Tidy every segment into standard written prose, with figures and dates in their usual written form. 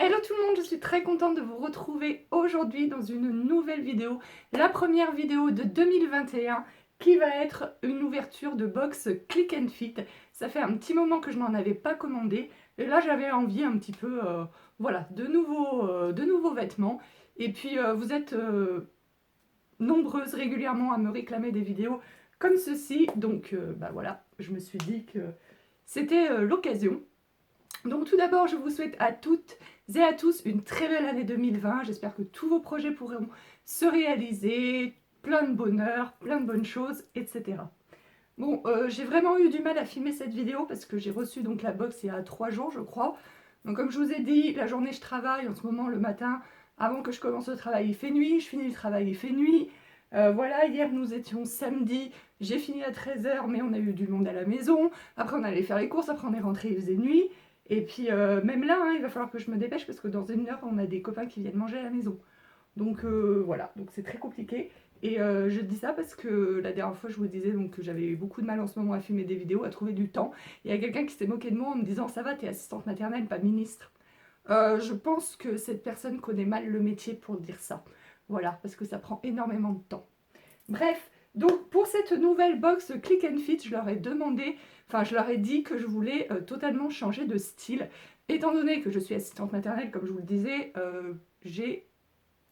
Hello tout le monde, je suis très contente de vous retrouver aujourd'hui dans une nouvelle vidéo, la première vidéo de 2021 qui va être une ouverture de box Click and Fit. Ça fait un petit moment que je n'en avais pas commandé et là j'avais envie un petit peu voilà, de nouveaux vêtements. Et puis vous êtes nombreuses régulièrement à me réclamer des vidéos comme ceci, donc bah voilà, je me suis dit que c'était l'occasion. Donc tout d'abord, je vous souhaite à toutes et à tous une très belle année 2020. J'espère que tous vos projets pourront se réaliser, plein de bonheur, plein de bonnes choses, etc. Bon, j'ai vraiment eu du mal à filmer cette vidéo parce que j'ai reçu donc la box il y a 3 jours, je crois. Donc comme je vous ai dit, la journée je travaille, en ce moment le matin, avant que je commence le travail, il fait nuit, je finis le travail, il fait nuit. Voilà, hier nous étions samedi, j'ai fini à 13 h, mais on a eu du monde à la maison. Après on allait faire les courses, après on est rentré, il faisait nuit. Et puis même là, hein, il va falloir que je me dépêche parce que dans une heure, on a des copains qui viennent manger à la maison. Donc voilà, donc c'est très compliqué. Et je dis ça parce que la dernière fois, je vous disais donc, que j'avais eu beaucoup de mal en ce moment à filmer des vidéos, à trouver du temps. Il y a quelqu'un qui s'est moqué de moi en me disant ça va, t'es assistante maternelle, pas ministre. Je pense que cette personne connaît mal le métier pour dire ça. Voilà, parce que ça prend énormément de temps. Bref, donc pour cette nouvelle box Click and Fit, je leur ai demandé, enfin je leur ai dit que je voulais totalement changer de style. Étant donné que je suis assistante maternelle, comme je vous le disais, j'ai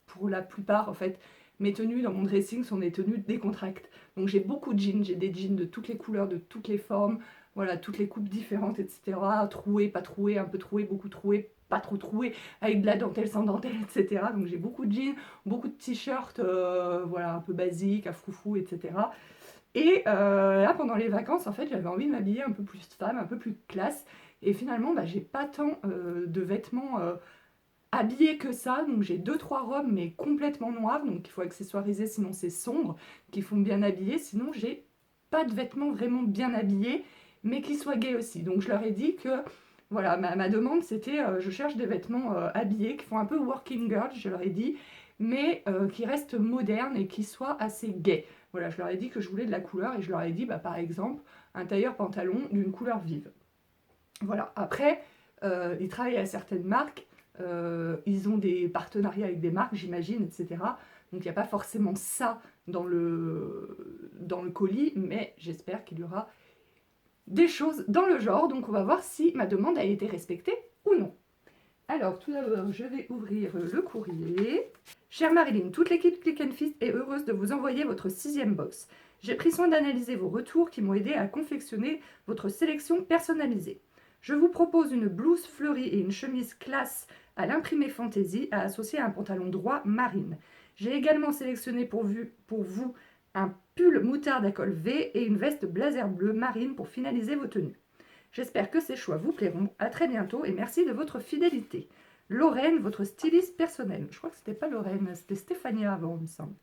pour la plupart en fait, mes tenues dans mon dressing sont des tenues décontractes. Donc j'ai beaucoup de jeans, j'ai des jeans de toutes les couleurs, de toutes les formes, voilà, toutes les coupes différentes, etc. Trouées, pas trouées, un peu trouées, beaucoup trouées, pas trop trouées, avec de la dentelle, sans dentelle, etc. Donc j'ai beaucoup de jeans, beaucoup de t-shirts, voilà, un peu basiques, à froufrou, etc. Et là, pendant les vacances, en fait, j'avais envie de m'habiller un peu plus femme, un peu plus classe. Et finalement, bah, j'ai pas tant de vêtements habillée que ça, donc j'ai 2-3 robes mais complètement noires, donc il faut accessoiriser sinon c'est sombre, qui font bien habiller, sinon j'ai pas de vêtements vraiment bien habillés, mais qui soient gays aussi. Donc je leur ai dit que, voilà, ma demande c'était, je cherche des vêtements habillés, qui font un peu working girl, je leur ai dit, mais qui restent modernes et qui soient assez gays. Voilà, je leur ai dit que je voulais de la couleur et je leur ai dit, bah, par exemple, un tailleur pantalon d'une couleur vive. Voilà, après, ils travaillent à certaines marques, ils ont des partenariats avec des marques, j'imagine, etc. Donc il n'y a pas forcément ça dans le colis, mais j'espère qu'il y aura des choses dans le genre. Donc on va voir si ma demande a été respectée ou non. Alors tout d'abord, je vais ouvrir le courrier. Chère Marilyn, toute l'équipe Click and Fit est heureuse de vous envoyer votre 6e box. J'ai pris soin d'analyser vos retours qui m'ont aidé à confectionner votre sélection personnalisée. Je vous propose une blouse fleurie et une chemise classe à l'imprimé fantaisie à associer à un pantalon droit marine. J'ai également sélectionné pour vous un pull moutarde à col V et une veste blazer bleu marine pour finaliser vos tenues. J'espère que ces choix vous plairont. À très bientôt et merci de votre fidélité. Lorraine, votre styliste personnelle. Je crois que c'était pas Lorraine, c'était Stéphania avant, il me semble.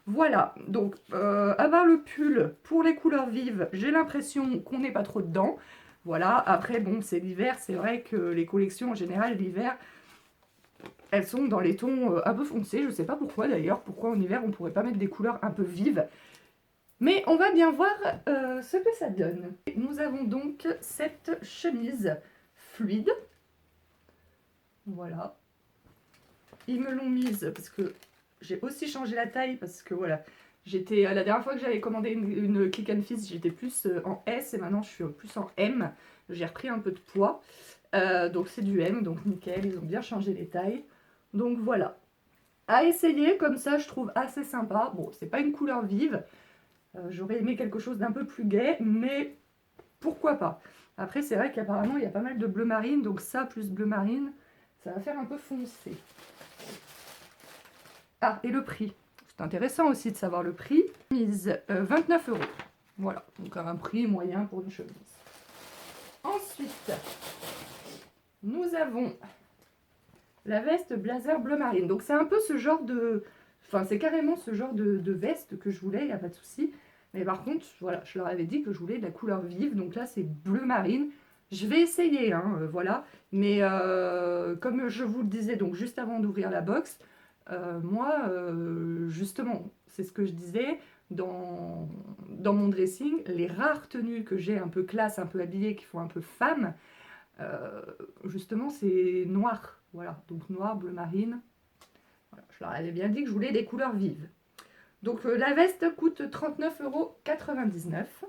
Voilà, donc à part le pull pour les couleurs vives, j'ai l'impression qu'on n'est pas trop dedans. Voilà, après bon, c'est l'hiver, c'est vrai que les collections en général l'hiver, elles sont dans les tons un peu foncés. Je sais pas pourquoi d'ailleurs, pourquoi en hiver on pourrait pas mettre des couleurs un peu vives. Mais on va bien voir ce que ça donne. Nous avons donc cette chemise fluide. Voilà. Ils me l'ont mise parce que j'ai aussi changé la taille parce que voilà. J'étais la dernière fois que j'avais commandé une Click and Fit, j'étais plus en S et maintenant je suis plus en M. J'ai repris un peu de poids. Donc c'est du M, donc nickel, ils ont bien changé les tailles. Donc voilà. À essayer, comme ça je trouve assez sympa. Bon, c'est pas une couleur vive. J'aurais aimé quelque chose d'un peu plus gai, mais pourquoi pas. Après, c'est vrai qu'apparemment, il y a pas mal de bleu marine, donc ça plus bleu marine, ça va faire un peu foncé. Ah, et le prix. C'est intéressant aussi de savoir le prix. Mise 29 €. Voilà, donc un prix moyen pour une chemise. Ensuite, nous avons la veste blazer bleu marine. Donc c'est un peu ce genre de... Enfin, c'est carrément ce genre de veste que je voulais, il n'y a pas de souci. Mais par contre, voilà, je leur avais dit que je voulais de la couleur vive. Donc là, c'est bleu marine. Je vais essayer, hein, voilà. Mais comme je vous le disais, donc juste avant d'ouvrir la box, moi, justement, c'est ce que je disais, dans mon dressing, les rares tenues que j'ai un peu classe, un peu habillées, qui font un peu femme, justement, c'est noir. Voilà, donc noir, bleu marine. Voilà, je leur avais bien dit que je voulais des couleurs vives. Donc la veste coûte 39,99 €.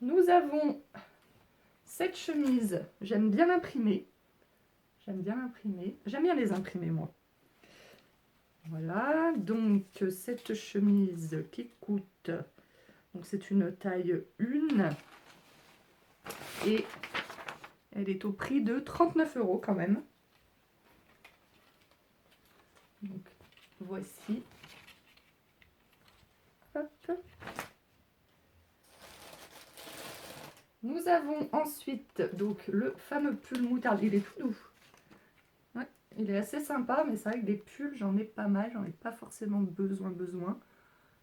Nous avons cette chemise, j'aime bien l'imprimer. J'aime bien les imprimer moi. Voilà, donc cette chemise qui coûte, donc c'est une taille 1 et elle est au prix de 39 € quand même. Donc voici. Hop. Nous avons ensuite donc le fameux pull moutarde, il est tout doux. Ouais, il est assez sympa, mais c'est vrai que des pulls, j'en ai pas mal, j'en ai pas forcément besoin.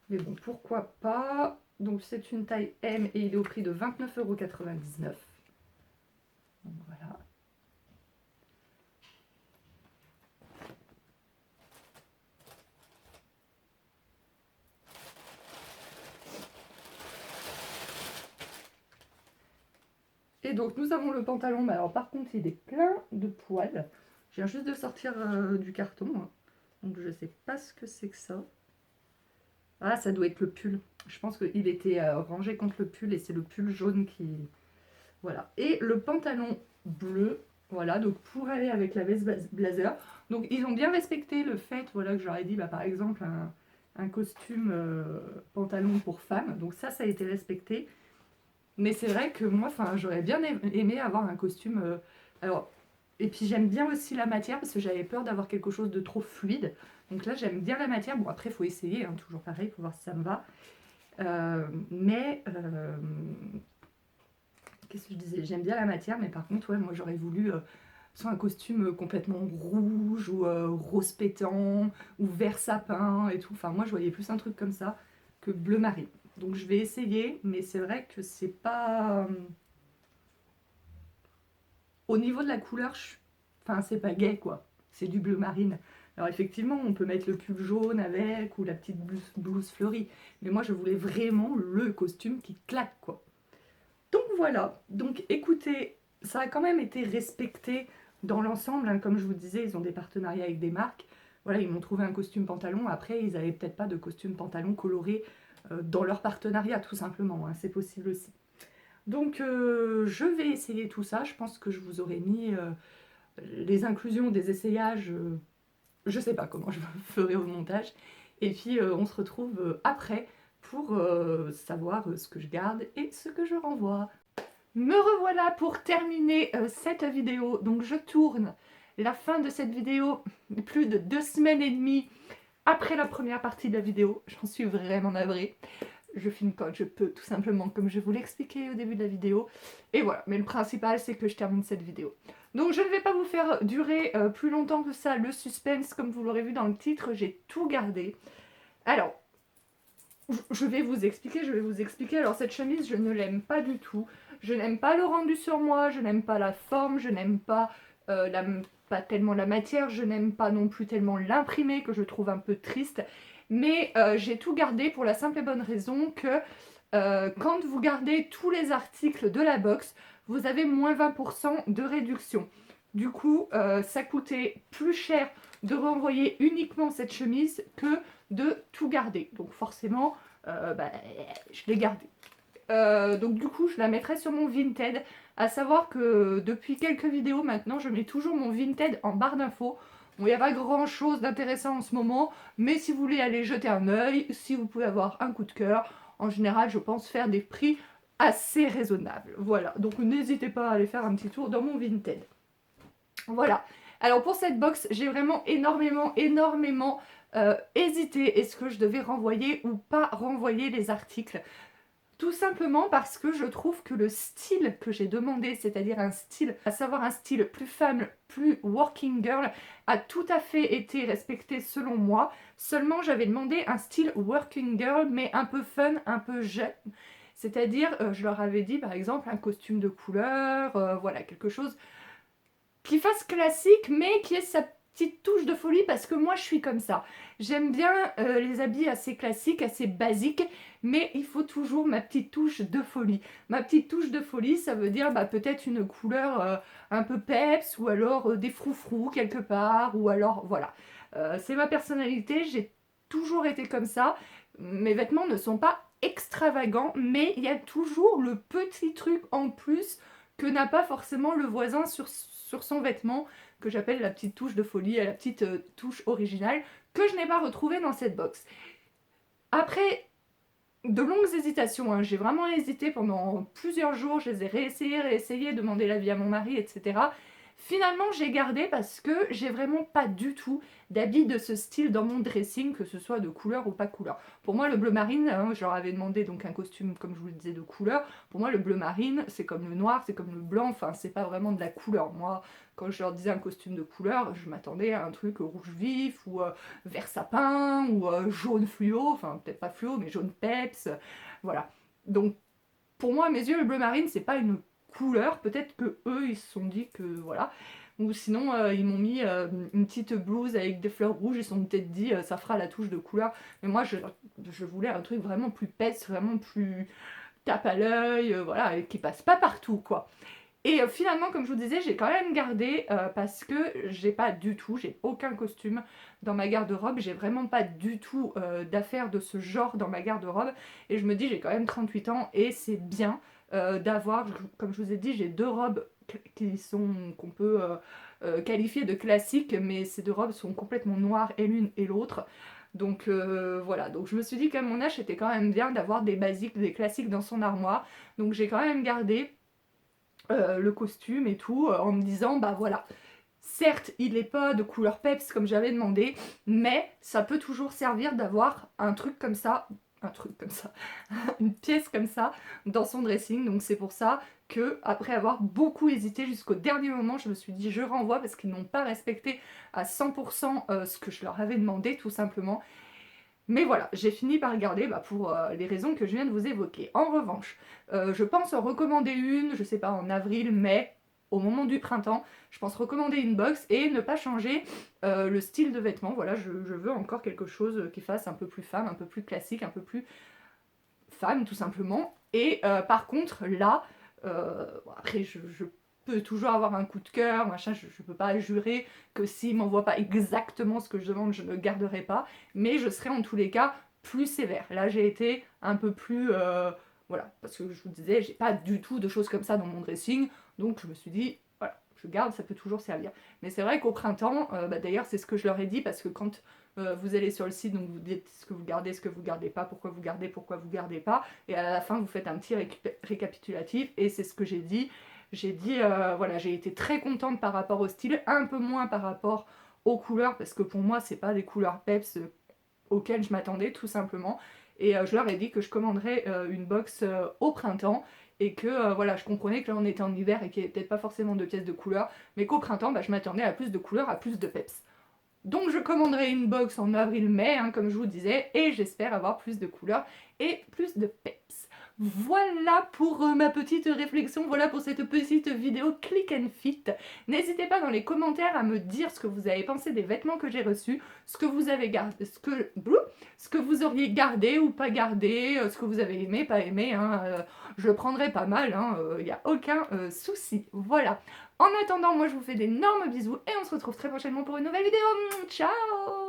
Mais bon, pourquoi pas. Donc c'est une taille M et il est au prix de 29,99 €. Donc voilà. Et donc nous avons le pantalon, mais alors par contre il est plein de poils. Je viens juste de sortir du carton, hein. Donc je sais pas ce que c'est que ça. Ah, ça doit être le pull. Je pense qu'il était rangé contre le pull et c'est le pull jaune qui... Voilà. Et le pantalon bleu, voilà, donc pour aller avec la veste blazer. Donc ils ont bien respecté le fait, voilà, que j'aurais dit, bah, par exemple, un costume pantalon pour femme. Donc ça a été respecté. Mais c'est vrai que moi, j'aurais bien aimé avoir un costume... alors, et puis j'aime bien aussi la matière parce que j'avais peur d'avoir quelque chose de trop fluide. Donc là, j'aime bien la matière. Bon, après, il faut essayer, hein, toujours pareil, pour voir si ça me va. Qu'est-ce que je disais? J'aime bien la matière, mais par contre, ouais, moi, j'aurais voulu soit un costume complètement rouge ou rose pétant ou vert sapin et tout. Enfin, moi, je voyais plus un truc comme ça que bleu marine. Donc, je vais essayer, mais c'est vrai que c'est pas... au niveau de la couleur, enfin, c'est pas gay, quoi. C'est du bleu marine. Alors effectivement, on peut mettre le pull jaune avec ou la petite blouse fleurie. Mais moi, je voulais vraiment le costume qui claque, quoi. Donc voilà. Donc écoutez, ça a quand même été respecté dans l'ensemble. Hein. Comme je vous disais, ils ont des partenariats avec des marques. Voilà, ils m'ont trouvé un costume pantalon. Après, ils n'avaient peut-être pas de costume pantalon coloré dans leur partenariat, tout simplement. Hein. C'est possible aussi. Donc je vais essayer tout ça. Je pense que je vous aurai mis les inclusions des essayages. Je sais pas comment je ferai au montage. Et puis on se retrouve après pour savoir ce que je garde et ce que je renvoie. Me revoilà pour terminer cette vidéo. Donc je tourne la fin de cette vidéo plus de 2 semaines et demie après la première partie de la vidéo. J'en suis vraiment navrée. Je filme quand je peux, tout simplement, comme je vous l'expliquais au début de la vidéo. Et voilà, mais le principal, c'est que je termine cette vidéo. Donc je ne vais pas vous faire durer plus longtemps que ça le suspense, comme vous l'aurez vu dans le titre, j'ai tout gardé. Alors, je vais vous expliquer. Alors cette chemise, je ne l'aime pas du tout. Je n'aime pas le rendu sur moi, je n'aime pas la forme, je n'aime pas, pas tellement la matière, je n'aime pas non plus tellement l'imprimé, que je trouve un peu triste. Mais j'ai tout gardé pour la simple et bonne raison que quand vous gardez tous les articles de la box, vous avez moins 20% de réduction. Du coup, ça coûtait plus cher de renvoyer uniquement cette chemise que de tout garder. Donc forcément, je l'ai gardée. Donc du coup, je la mettrai sur mon Vinted. À savoir que depuis quelques vidéos maintenant, je mets toujours mon Vinted en barre d'infos. Bon, il n'y a pas grand chose d'intéressant en ce moment, mais si vous voulez aller jeter un œil, si vous pouvez avoir un coup de cœur, en général, je pense faire des prix assez raisonnables. Voilà, donc n'hésitez pas à aller faire un petit tour dans mon Vinted. Voilà. Alors pour cette box, j'ai vraiment énormément hésité. Est-ce que je devais renvoyer ou pas renvoyer les articles? Tout simplement parce que je trouve que le style que j'ai demandé, c'est-à-dire un style, à savoir un style plus femme, plus working girl, a tout à fait été respecté selon moi. Seulement, j'avais demandé un style working girl, mais un peu fun, un peu jeune. C'est-à-dire, je leur avais dit, par exemple, un costume de couleur, voilà, quelque chose qui fasse classique, mais qui ait sa petite touche de folie parce que moi je suis comme ça. J'aime bien les habits assez classiques, assez basiques, mais il faut toujours ma petite touche de folie. Ma petite touche de folie, ça veut dire peut-être une couleur un peu peps, ou alors des froufrous quelque part, ou alors voilà. C'est ma personnalité, j'ai toujours été comme ça. Mes vêtements ne sont pas extravagants, mais il y a toujours le petit truc en plus que n'a pas forcément le voisin sur son vêtement, que j'appelle la petite touche de folie, la petite touche originale, que je n'ai pas retrouvée dans cette box. Après de longues hésitations, hein, j'ai vraiment hésité pendant plusieurs jours, je les ai réessayés, demandé l'avis à mon mari, etc. Finalement, j'ai gardé parce que j'ai vraiment pas du tout d'habits de ce style dans mon dressing, que ce soit de couleur ou pas couleur. Pour moi, le bleu marine, hein, je leur avais demandé donc un costume, comme je vous le disais, de couleur. Pour moi, le bleu marine, c'est comme le noir, c'est comme le blanc, enfin, c'est pas vraiment de la couleur. Moi, quand je leur disais un costume de couleur, je m'attendais à un truc rouge vif, ou vert sapin, ou jaune fluo, enfin, peut-être pas fluo, mais jaune peps, voilà. Donc, pour moi, à mes yeux, le bleu marine, c'est pas une couleur. Peut-être que eux, ils se sont dit que voilà. Ou sinon, ils m'ont mis une petite blouse avec des fleurs rouges. Ils se sont peut-être dit, ça fera la touche de couleur. Mais moi, je voulais un truc vraiment plus pèse, vraiment plus tape à l'œil, voilà, et qui passe pas partout, quoi. Et finalement, comme je vous disais, j'ai quand même gardé parce que j'ai pas du tout, j'ai aucun costume dans ma garde-robe, j'ai vraiment pas du tout d'affaires de ce genre dans ma garde-robe. Et je me dis, j'ai quand même 38 ans et c'est bien d'avoir, comme je vous ai dit, j'ai deux robes qu'on peut qualifier de classiques, mais ces deux robes sont complètement noires et l'une et l'autre. Donc voilà, donc je me suis dit qu'à mon âge, c'était quand même bien d'avoir des basiques, des classiques dans son armoire. Donc j'ai quand même gardé le costume et tout, en me disant, voilà, certes, il n'est pas de couleur peps comme j'avais demandé, mais ça peut toujours servir d'avoir un truc comme ça, une pièce comme ça dans son dressing. Donc c'est pour ça que, après avoir beaucoup hésité jusqu'au dernier moment, je me suis dit je renvoie parce qu'ils n'ont pas respecté à 100% ce que je leur avais demandé, tout simplement. Mais voilà, j'ai fini par garder pour les raisons que je viens de vous évoquer. En revanche, je pense en recommander une, je sais pas, en avril, mai, au moment du printemps. Je pense recommander une box et ne pas changer le style de vêtements. Voilà, je veux encore quelque chose qui fasse un peu plus femme, un peu plus classique, un peu plus femme, tout simplement. Et par contre, là, après, je peux toujours avoir un coup de cœur, machin, je peux pas jurer que s'il m'envoie pas exactement ce que je demande, je ne garderai pas, mais je serai en tous les cas plus sévère. Là, j'ai été un peu plus... voilà, parce que je vous disais, j'ai pas du tout de choses comme ça dans mon dressing, donc je me suis dit, voilà, je garde, ça peut toujours servir. Mais c'est vrai qu'au printemps, d'ailleurs, c'est ce que je leur ai dit, parce que quand vous allez sur le site, donc vous dites ce que vous gardez pas, pourquoi vous gardez pas, et à la fin, vous faites un petit récapitulatif, et c'est ce que j'ai dit. J'ai dit, voilà, j'ai été très contente par rapport au style, un peu moins par rapport aux couleurs, parce que pour moi, c'est pas des couleurs peps auxquelles je m'attendais, tout simplement. Et je leur ai dit que je commanderais une box au printemps, et que voilà, je comprenais que là on était en hiver et qu'il n'y avait peut-être pas forcément de pièces de couleurs, mais qu'au printemps, je m'attendais à plus de couleurs, à plus de peps. Donc je commanderai une box en avril-mai, hein, comme je vous disais, et j'espère avoir plus de couleurs et plus de peps. Voilà pour ma petite réflexion, voilà pour cette petite vidéo Click and Fit. N'hésitez pas dans les commentaires à me dire ce que vous avez pensé des vêtements que j'ai reçus, ce que vous avez gardé, ce que vous auriez gardé ou pas gardé, ce que vous avez aimé, pas aimé, hein, je le prendrai pas mal, il n'y a aucun souci. Voilà. En attendant, moi je vous fais d'énormes bisous et on se retrouve très prochainement pour une nouvelle vidéo. Ciao!